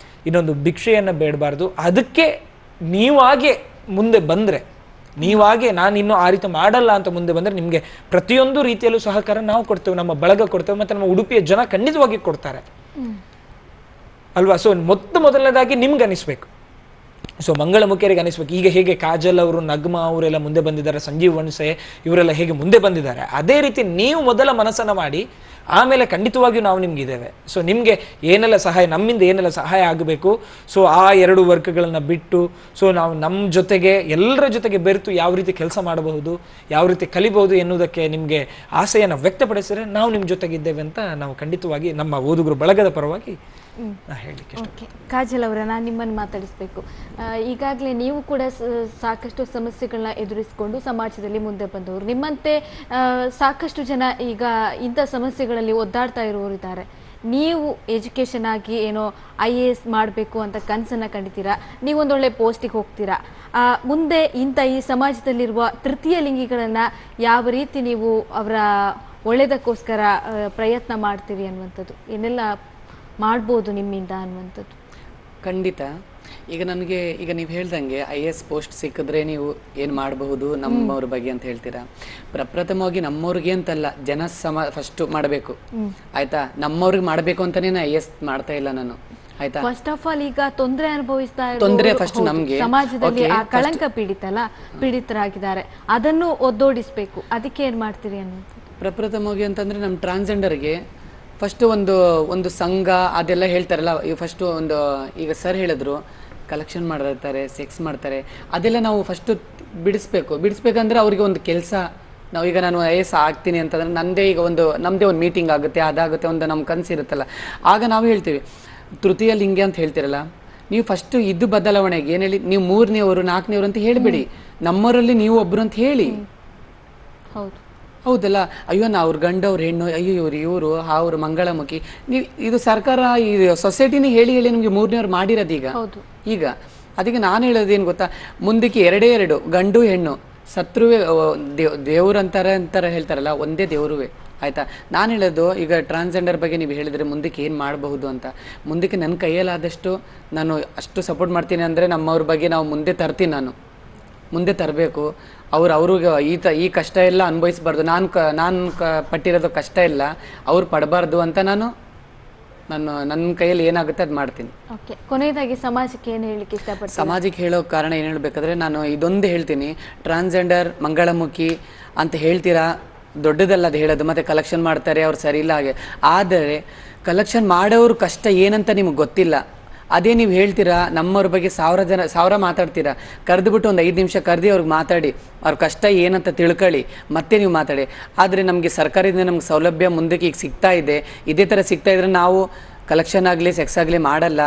ಇನ್ನೊಂದು ಭಿಕ್ಷೆಯನ್ನ ಬೇಡಬಾರ್ದು. ಅದಕ್ಕೆ ನೀವಾಗೆ ಮುಂದೆ ಬಂದ್ರೆ, ನೀವಾಗೆ ನಾನು ಇನ್ನೂ ಆ ರೀತಿ ಮಾಡಲ್ಲ ಅಂತ ಮುಂದೆ ಬಂದ್ರೆ ನಿಮ್ಗೆ ಪ್ರತಿಯೊಂದು ರೀತಿಯಲ್ಲೂ ಸಹಕಾರ ನಾವು ಕೊಡ್ತೇವೆ, ನಮ್ಮ ಬಳಗ ಕೊಡ್ತೇವೆ, ಮತ್ತೆ ನಮ್ಮ ಉಡುಪಿಯ ಜನ ಖಂಡಿತವಾಗಿ ಕೊಡ್ತಾರೆ ಅಲ್ವಾ. ಸೊ ಮೊದಲನೇದಾಗಿ ನಿಮ್ಗೆ ಅನಿಸ್ಬೇಕು, ಸೊ ಮಂಗಳಮುಖಿಯರಿಗೆ ಅನಿಸ್ಬೇಕು. ಈಗ ಹೇಗೆ ಕಾಜಲ್ ಅವರು, ನಗ್ಮಾ ಅವರೆಲ್ಲ ಮುಂದೆ ಬಂದಿದ್ದಾರೆ, ಸಂಜೀವ್ ವನ್ಸೆ ಇವರೆಲ್ಲ ಹೇಗೆ ಮುಂದೆ ಬಂದಿದ್ದಾರೆ, ಅದೇ ರೀತಿ ನೀವು ಮೊದಲ ಮನಸ್ಸನ್ನ ಮಾಡಿ, ಆಮೇಲೆ ಖಂಡಿತವಾಗಿಯೂ ನಾವು ನಿಮ್ಗಿದ್ದೇವೆ. ಸೊ ನಿಮ್ಗೆ ಏನೆಲ್ಲ ಸಹಾಯ, ನಮ್ಮಿಂದ ಏನೆಲ್ಲ ಸಹಾಯ ಆಗಬೇಕು, ಸೊ ಆ 2 ವರ್ಕ್ಗಳನ್ನ ಬಿಟ್ಟು ಸೊ ನಾವು ನಮ್ಮ ಜೊತೆಗೆ, ಎಲ್ಲರ ಜೊತೆಗೆ ಬೆರೆತು ಯಾವ ರೀತಿ ಕೆಲಸ ಮಾಡಬಹುದು, ಯಾವ ರೀತಿ ಕಲಿಬಹುದು ಎನ್ನುವುದಕ್ಕೆ ನಿಮ್ಗೆ ಆಸೆಯನ್ನು ವ್ಯಕ್ತಪಡಿಸಿದ್ರೆ ನಾವು ನಿಮ್ಮ ಜೊತೆಗಿದ್ದೇವೆ ಅಂತ ನಾವು ಖಂಡಿತವಾಗಿ ನಮ್ಮ ಓದುಗರು ಬಳಗದ ಪರವಾಗಿ ಹೇಳಲಿಕ್ಕೆ. ಕಾಜಲ್ ಅವರ, ನಾನು ನಿಮ್ಮನ್ನು ಮಾತಾಡಿಸ್ಬೇಕು. ಈಗಾಗಲೇ ನೀವು ಕೂಡ ಸಾಕಷ್ಟು ಸಮಸ್ಯೆಗಳನ್ನ ಎದುರಿಸಿಕೊಂಡು ಸಮಾಜದಲ್ಲಿ ಮುಂದೆ ಬಂದವರು. ನಿಮ್ಮಂತೆ ಸಾಕಷ್ಟು ಜನ ಈಗ ಇಂಥ ಸಮಸ್ಯೆಗಳಲ್ಲಿ ಒದ್ದಾಡ್ತಾ ಇರುವವರಿದ್ದಾರೆ. ನೀವು ಎಜುಕೇಷನ್ ಆಗಿ ಏನೋ IAS ಮಾಡಬೇಕು ಅಂತ ಕನಸನ್ನು ಕಂಡಿದ್ದೀರಾ, ನೀವೊಂದೊಳ್ಳೆ ಪೋಸ್ಟಿಗೆ ಹೋಗ್ತೀರಾ. ಮುಂದೆ ಈ ಸಮಾಜದಲ್ಲಿರುವ ತೃತೀಯ ಲಿಂಗಿಗಳನ್ನು ಯಾವ ರೀತಿ ನೀವು ಅವರ ಒಳ್ಳೆಯದಕ್ಕೋಸ್ಕರ ಪ್ರಯತ್ನ ಮಾಡ್ತೀರಿ ಅನ್ನುವಂಥದ್ದು, ಏನೆಲ್ಲ ಮಾಡ್ಬೋದು ನಿಮ್ಮಿಂದ ಅನ್ನುವಂಥದ್ದು? ಖಂಡಿತ. ಈಗ ನನಗೆ ಈಗ ನೀವು ಹೇಳ್ದಂಗೆ IAS ಪೋಸ್ಟ್ ಸಿಕ್ಕಿದ್ರೆ ನೀವು ಏನು ಮಾಡಬಹುದು ನಮ್ಮವ್ರ ಬಗ್ಗೆ ಅಂತ ಹೇಳ್ತೀರಾ. ಪ್ರಪ್ರಥಮವಾಗಿ ನಮ್ಮವ್ರಿಗೆ ಅಂತಲ್ಲ, ಫಸ್ಟ್ ಮಾಡಬೇಕು ಆಯ್ತಾ. ನಮ್ಮವ್ರಿಗೆ ಮಾಡಬೇಕು ಅಂತಾನೆ IAS ಮಾಡ್ತಾ ಇಲ್ಲ ನಾನು ಆಯ್ತಾ. ಫಸ್ಟ್ ಆಫ್ ಆಲ್ ಈಗ ತೊಂದರೆ ಅನುಭವಿಸ್ತಾ ತೊಂದರೆ ಫಸ್ಟ್ ನಮ್ಗೆ ಸಮಾಜದಲ್ಲಿ ಆ ಕಳಂಕ ಪೀಡಿತರಾಗಿದ್ದಾರೆ, ಅದನ್ನು ಒದ್ದೋಡಿಸ್ಬೇಕು. ಅದಕ್ಕೆ ಏನ್ ಮಾಡ್ತೀರಿ ಅನ್ನೋದು? ಪ್ರಪ್ರಥಮವಾಗಿ ಅಂತಂದ್ರೆ ನಮ್ಮ ಟ್ರಾನ್ಸ್ಜೆಂಡರ್ಗೆ ಫಸ್ಟ್ ಒಂದು ಸಂಘ ಅದೆಲ್ಲ ಹೇಳ್ತಾರಲ್ಲ, ಫಸ್ಟ್ ಈಗ ಸರ್ ಹೇಳಿದ್ರು ಕಲೆಕ್ಷನ್ ಮಾಡಿರ್ತಾರೆ, ಸೆಕ್ಸ್ ಮಾಡ್ತಾರೆ, ಅದೆಲ್ಲ ನಾವು ಫಸ್ಟ್ ಬಿಡಿಸ್ಬೇಕಂದ್ರೆ ಅವ್ರಿಗೆ ಒಂದು ಕೆಲಸ. ನಾವೀಗ ನಾನು IAS ಆಗ್ತೀನಿ ಅಂತಂದ್ರೆ ನಮ್ಮದೇ ಒಂದು ಮೀಟಿಂಗ್ ಆಗುತ್ತೆ, ಅದಾಗುತ್ತೆ, ಒಂದು ನಮ್ಮ ಕನಸಿರುತ್ತಲ್ಲ, ಆಗ ನಾವು ಹೇಳ್ತೀವಿ ತೃತೀಯ ಲಿಂಗಿ ಅಂತ ಹೇಳ್ತಿರಲ್ಲ, ನೀವು ಫಸ್ಟ್ ಇದು ಬದಲಾವಣೆಗೆ ಏನು ಹೇಳಿ, ನೀವು 3ನೇವರು 4ನೇವರು ಅಂತ ಹೇಳಿಬಿಡಿ, ನಮ್ಮವರಲ್ಲಿ ನೀವು ಒಬ್ರು ಅಂತ ಹೇಳಿ. ಹೌದಲ್ಲ, ಅಯ್ಯೋ ಅವ್ರ ಗಂಡು ಅವ್ರ ಹೆಣ್ಣು, ಅಯ್ಯೋ ಇವರು ಅವ್ರು ಮಂಗಳಮುಖಿ, ನೀವು ಇದು ಸರ್ಕಾರ ಈ ಸೊಸೈಟಿನೇ ಹೇಳಿ ನಿಮಗೆ 3ನೇವ್ರು ಮಾಡಿರೋದು ಈಗ ಅದಕ್ಕೆ ನಾನು ಹೇಳೋದೇನು ಗೊತ್ತಾ, ಮುಂದಕ್ಕೆ 2 ಗಂಡು ಹೆಣ್ಣು ಸತ್ರುವೆ ದೇವ್ರಂತಾರೆ ಹೇಳ್ತಾರಲ್ಲ, ಒಂದೇ ದೇವ್ರುವೆ ಆಯ್ತಾ. ನಾನು ಹೇಳೋದು ಈಗ ಟ್ರಾನ್ಸ್ಜೆಂಡರ್ ಬಗ್ಗೆ ನೀವು ಹೇಳಿದರೆ ಮುಂದಕ್ಕೆ ಏನು ಮಾಡಬಹುದು ಅಂತ, ಮುಂದಕ್ಕೆ ನನ್ನ ಕೈಯಲ್ಲಾದಷ್ಟು ನಾನು ಅಷ್ಟು ಸಪೋರ್ಟ್ ಮಾಡ್ತೀನಿ. ಅಂದರೆ ನಮ್ಮವ್ರ ಬಗ್ಗೆ ನಾವು ಮುಂದೆ ತರಬೇಕು. ಅವ್ರಿಗೆ ಈ ಕಷ್ಟ ಎಲ್ಲ ಅನುಭವಿಸ್ಬಾರ್ದು, ನಾನು ಪಟ್ಟಿರೋದು ಕಷ್ಟ ಇಲ್ಲ ಅವ್ರು ಪಡಬಾರ್ದು ಅಂತ ನನ್ನ ಕೈಯಲ್ಲಿ ಏನಾಗುತ್ತೆ ಅದು ಮಾಡ್ತೀನಿ. ಕೊನೆಯದಾಗಿ ಸಮಾಜಕ್ಕೆ ಏನು ಹೇಳಲಿಕ್ಕೆ ಇಷ್ಟಪಡ್ತೀನಿ? ಸಮಾಜಕ್ಕೆ ಹೇಳೋ ಕಾರಣ ಏನು ಹೇಳಬೇಕಾದ್ರೆ ನಾನು ಇದೊಂದು ಹೇಳ್ತೀನಿ, ಟ್ರಾನ್ಸ್ಜೆಂಡರ್ ಮಂಗಳಮುಖಿ ಅಂತ ಹೇಳ್ತೀರಾ, ದೊಡ್ಡದಲ್ಲ ಅದು ಹೇಳೋದು, ಮತ್ತು ಕಲೆಕ್ಷನ್ ಮಾಡ್ತಾರೆ ಅವ್ರು ಸರಿ ಇಲ್ಲ ಹಾಗೆ. ಆದರೆ ಕಲೆಕ್ಷನ್ ಮಾಡೋರು ಕಷ್ಟ ಏನಂತ ನಿಮಗೆ ಗೊತ್ತಿಲ್ಲ. ಅದೇ ನೀವು ಹೇಳ್ತೀರಾ, ನಮ್ಮವ್ರ ಬಗ್ಗೆ 1000 ಮಾತಾಡ್ತೀರಾ, ಕರೆದುಬಿಟ್ಟು ಒಂದು 5 ನಿಮಿಷ ಕರೆದು ಅವ್ರಿಗೆ ಮಾತಾಡಿ, ಅವ್ರ ಕಷ್ಟ ಏನಂತ ತಿಳ್ಕೊಳ್ಳಿ, ಮತ್ತೆ ನೀವು ಮಾತಾಡಿ. ಆದರೆ ನಮಗೆ ಸರ್ಕಾರದಿಂದ ನಮ್ಗೆ ಸೌಲಭ್ಯ ಮುಂದಕ್ಕೆ ಈಗ ಸಿಗ್ತಾ ಇದೆ, ಇದೇ ಥರ ಸಿಗ್ತಾ ಇದ್ರೆ ನಾವು ಕಲೆಕ್ಷನ್ ಆಗಲಿ ಸೆಕ್ಸ್ ಆಗಲಿ ಮಾಡಲ್ಲ.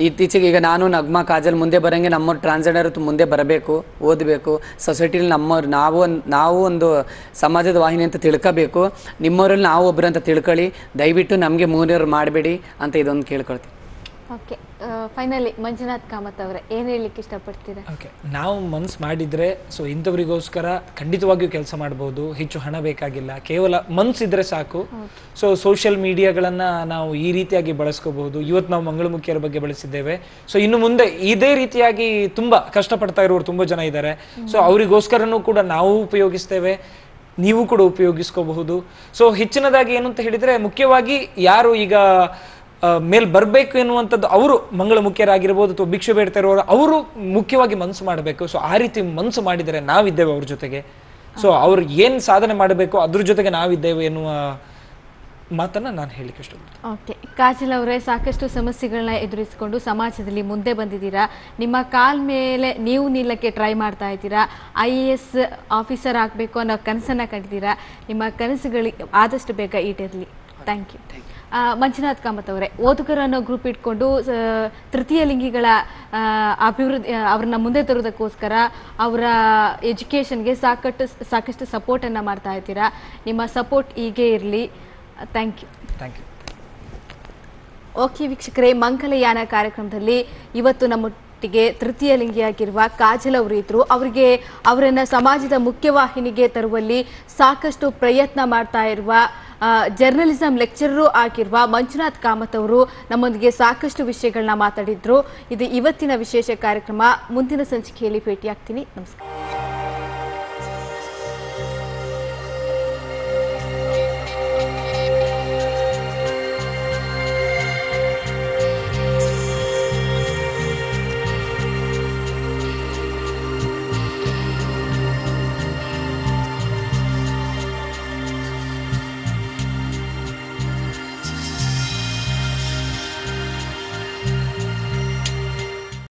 ಇತ್ತೀಚೆಗೆ ಈಗ ನಾನು ನಗ್ಮಾ ಕಾಜಲ್ ಮುಂದೆ ಬರೋಂಗೆ ನಮ್ಮವ್ರು ಟ್ರಾನ್ಸ್ಜೆಂಡರ್ ಮುಂದೆ ಬರಬೇಕು, ಓದಬೇಕು, ಸೊಸೈಟಿಲಿ ನಾವು ಒಂದು ಸಮಾಜದ ವಾಹಿನಿ ಅಂತ ತಿಳ್ಕೋಬೇಕು. ನಿಮ್ಮವರಲ್ಲಿ ನಾವು ಒಬ್ಬರು ಅಂತ ತಿಳ್ಕೊಳ್ಳಿ, ದಯವಿಟ್ಟು ನಮಗೆ 3ನೇವ್ರು ಮಾಡಬೇಡಿ ಅಂತ ಇದೊಂದು ಕೇಳ್ಕೊಳ್ತೀವಿ. ಓಕೆ, ಫೈನಲಿ ಮಂಜುನಾಥ್ ಕಾಮತ್ ಅವರೇ ಏನು ಹೇಳಲಿಕ್ಕೆ ಇಷ್ಟಪಡ್ತೀರಾ? ಓಕೆ, ನಾವು ಮನ್ಸು ಮಾಡಿದರೆ ಸೊ ಇಂಥವ್ರಿಗೋಸ್ಕರ ಖಂಡಿತವಾಗಿಯೂ ಕೆಲಸ ಮಾಡ್ಬೋದು. ಹೆಚ್ಚು ಹಣ ಬೇಕಾಗಿಲ್ಲ, ಕೇವಲ ಮನಸ್ಸಿದ್ರೆ ಸಾಕು. ಸೊ ಸೋಷಿಯಲ್ ಮೀಡಿಯಾಗಳನ್ನು ನಾವು ಈ ರೀತಿಯಾಗಿ ಬಳಸ್ಕೋಬಹುದು. ಇವತ್ತು ನಾವು ಮಂಗಳಮುಖಿಯರ ಬಗ್ಗೆ ಬಳಸಿದ್ದೇವೆ. ಸೊ ಇನ್ನು ಮುಂದೆ ಇದೇ ರೀತಿಯಾಗಿ ತುಂಬ ಕಷ್ಟಪಡ್ತಾ ಇರೋರು ತುಂಬ ಜನ ಇದ್ದಾರೆ. ಸೊ ಅವರಿಗೋಸ್ಕರನೂ ಕೂಡ ನಾವು ಉಪಯೋಗಿಸ್ತೇವೆ, ನೀವು ಕೂಡ ಉಪಯೋಗಿಸ್ಕೋಬಹುದು. ಸೊ ಹೆಚ್ಚಿನದಾಗಿ ಏನು ಅಂತ ಹೇಳಿದರೆ, ಮುಖ್ಯವಾಗಿ ಯಾರು ಈಗ ಮೇಲ್ ಬರಬೇಕು ಎನ್ನುವಂಥದ್ದು ಅವರು ಮಂಗಳಮುಖಿಯರಾಗಿರ್ಬೋದು ಅಥವಾ ಭಿಕ್ಷೆ ಬೇಡ್ತಾ ಇರೋರು, ಅವರು ಮುಖ್ಯವಾಗಿ ಮನಸ್ಸು ಮಾಡಬೇಕು. ಸೊ ಆ ರೀತಿ ಮನಸ್ಸು ಮಾಡಿದರೆ ನಾವಿದ್ದೇವೆ ಅವ್ರ ಜೊತೆಗೆ. ಸೊ ಅವ್ರು ಏನು ಸಾಧನೆ ಮಾಡಬೇಕು ಅದ್ರ ಜೊತೆಗೆ ನಾವಿದ್ದೇವೆ ಎನ್ನುವ ಮಾತನ್ನು ನಾನು ಹೇಳಲಿಕ್ಕೆ ಇಷ್ಟಪಡ್ತೀನಿ. ಓಕೆ, ಕಾಜಲ್ ಅವರೇ, ಸಾಕಷ್ಟು ಸಮಸ್ಯೆಗಳನ್ನ ಎದುರಿಸಿಕೊಂಡು ಸಮಾಜದಲ್ಲಿ ಮುಂದೆ ಬಂದಿದ್ದೀರಾ. ನಿಮ್ಮ ಕಾಲ್ ಮೇಲೆ ನೀವು ನಿಲ್ಲಕ್ಕೆ ಟ್ರೈ ಮಾಡ್ತಾ ಇದ್ದೀರಾ. IAS ಆಫೀಸರ್ ಆಗಬೇಕು ಅನ್ನೋ ಕನಸನ್ನು ಕಂಡಿದ್ದೀರಾ. ನಿಮ್ಮ ಕನಸುಗಳಿಗೆ ಆದಷ್ಟು ಬೇಗ ಈಡೇರಲಿ. Thank you. ಮಂಜುನಾಥ್ ಕಾಮತ್ ಅವರೇ, ಓದುಗರನ್ನು ಗ್ರೂಪ್ ಇಟ್ಕೊಂಡು ತೃತೀಯ ಲಿಂಗಿಗಳ ಅಭಿವೃದ್ಧಿ ಅವ್ರನ್ನ ಮುಂದೆ ತರೋದಕ್ಕೋಸ್ಕರ ಅವರ ಎಜುಕೇಷನ್ಗೆ ಸಾಕಷ್ಟು ಸಪೋರ್ಟನ್ನು ಮಾಡ್ತಾ ಇದ್ದೀರಾ. ನಿಮ್ಮ ಸಪೋರ್ಟ್ ಹೀಗೆ ಇರಲಿ. Thank you. ಓಕೆ ವೀಕ್ಷಕರೇ, ಮಂಗಲಯಾನ ಕಾರ್ಯಕ್ರಮದಲ್ಲಿ ಇವತ್ತು ನಮ್ಮೊಟ್ಟಿಗೆ ತೃತೀಯ ಲಿಂಗಿಯಾಗಿರುವ ಕಾಜಲ್ ಅವರು ಇದ್ರು. ಅವರನ್ನು ಸಮಾಜದ ಮುಖ್ಯವಾಹಿನಿಗೆ ತರುವಲ್ಲಿ ಸಾಕಷ್ಟು ಪ್ರಯತ್ನ ಮಾಡ್ತಾ ಇರುವ ಜರ್ನಲಿಸಂ ಲೆಕ್ಚರರು ಆಗಿರುವ ಮಂಜುನಾಥ್ ಕಾಮತ್ ಅವರು ನಮ್ಮೊಂದಿಗೆ ಸಾಕಷ್ಟು ವಿಷಯಗಳನ್ನ ಮಾತಾಡಿದ್ರು. ಇದು ಇವತ್ತಿನ ವಿಶೇಷ ಕಾರ್ಯಕ್ರಮ. ಮುಂದಿನ ಸಂಚಿಕೆಯಲ್ಲಿ ಭೇಟಿಯಾಗ್ತೀನಿ. ನಮಸ್ಕಾರ.